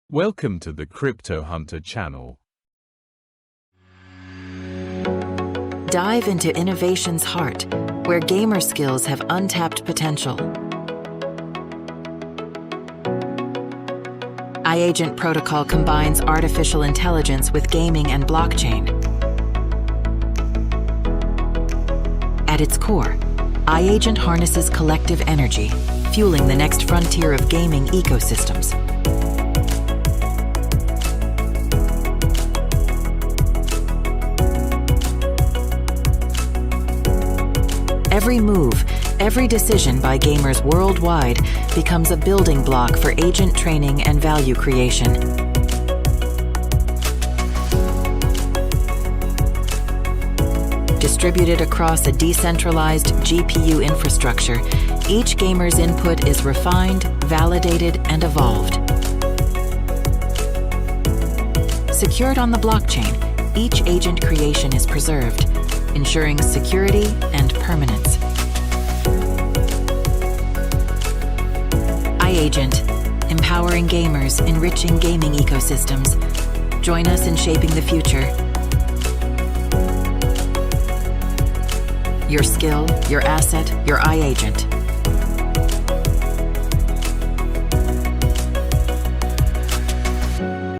Welcome to the Crypto Hunter channel. Dive into innovation's heart, where gamer skills have untapped potential. iAgent protocol combines artificial intelligence with gaming and blockchain. At its core, iAgent harnesses collective energy, fueling the next frontier of gaming ecosystems. Every move, every decision by gamers worldwide becomes a building block for agent training and value creation. Distributed across a decentralized GPU infrastructure, each gamer's input is refined, validated, and evolved. Secured on the blockchain, each agent creation is preserved, ensuring security and permanence. iAgent, empowering gamers, enriching gaming ecosystems. Join us in shaping the future. Your skill, your asset, your iAgent.